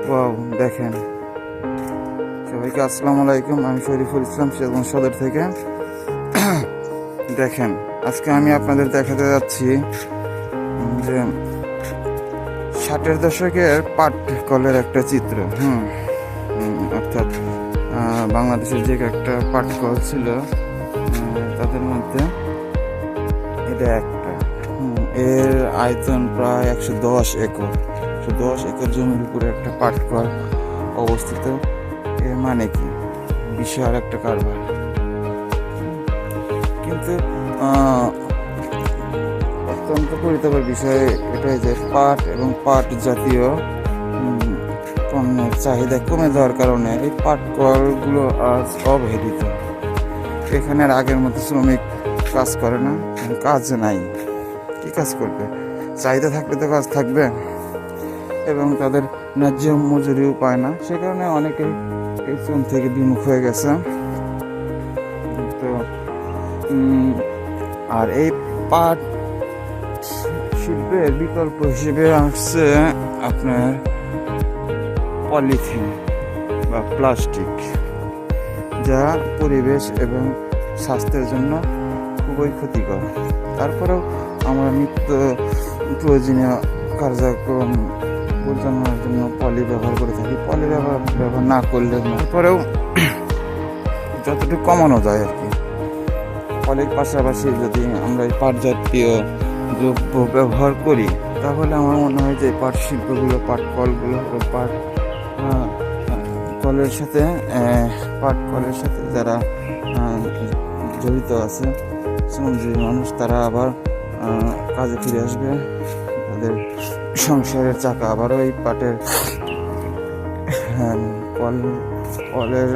Wow, দেখেন সবাইকে আসসালামু আলাইকুম। আমি শরীফুল ইসলাম সিরাজগঞ্জ সদর থেকে। দেখেন, আজকে আমি আপনাদের দেখাতে যাচ্ছি যে 60-এর দশকের পাট কলের একটা চিত্র। অর্থাৎ বাংলাদেশের যে একটা পাট কল ছিল তাদের মধ্যে এটা একটা। এর আয়তন প্রায় 110 একর। 110 একর জমির উপরে একটা পাট কল অবস্থিত। এর মানে কি, বিশাল একটা কারবার। কিন্তু অত্যন্ত পরিতাপের বিষয় এটাই যে পাট এবং পাট জাতীয় পণ্যের চাহিদা কমে যাওয়ার কারণে এই পাট কলগুলো আজ অবহেলিত। এখানে আর আগের মতো শ্রমিক কাজ করে না, কাজ নাই। কি কাজ করবে? চাহিদা থাকলে তো কাজ থাকবে, এবং তাদের ন্যায্য মজুরিও পায় না। সে কারণে অনেকেই এই শ্রম থেকে বিমুখ হয়ে গেছে। তো আর এই পাট শিল্পের বিকল্প হিসেবে আসছে আপনার পলিথিন বা প্লাস্টিক, যা পরিবেশ এবং স্বাস্থ্যের জন্য খুবই ক্ষতিকর। তারপরেও আমরা নিত্য প্রয়োজনীয় কার্যক্রম পরিচালনার জন্য পলি ব্যবহার করে থাকি। পলি ব্যবহার না করলে তারপরেও যতটুকু কমানো যায় আর কি। পলির পাশাপাশি যদি আমরা এই পাট জাতীয় দ্রব্য ব্যবহার করি, তাহলে আমার মনে হয় যে পাট শিল্পগুলো, পাট কলগুলো, পাট কলের সাথে যারা জড়িত আছে শ্রমজীবী মানুষ, তারা আবার কাজে ফিরে আসবে। তাদের সংসারের চাকা আবারও এই পাটের কলের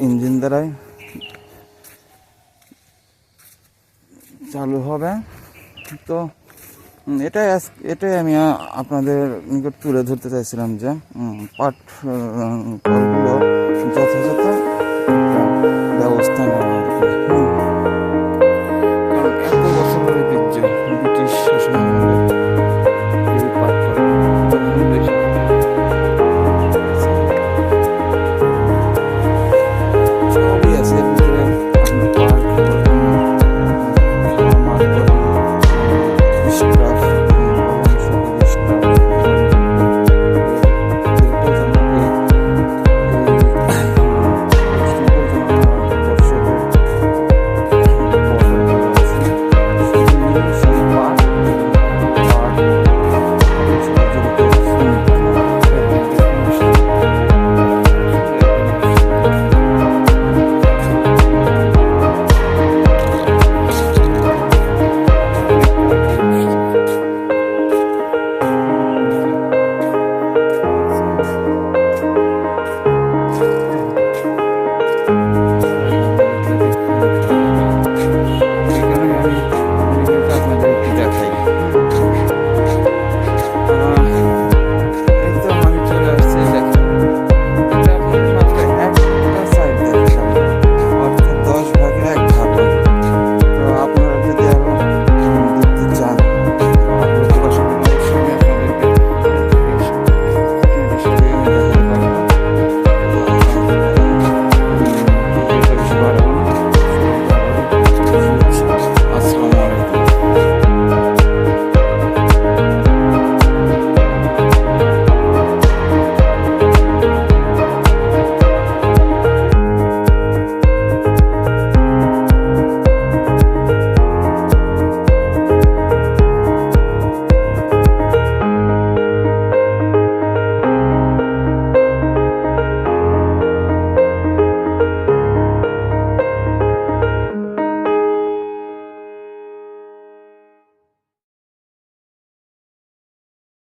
ইঞ্জিন দ্বারাই চালু হবে। তো এটাই আমি আপনাদের নিকট তুলে ধরতে চাইছিলাম যে পাট কলগুলো যথাযথ ব্যবস্থা নেওয়া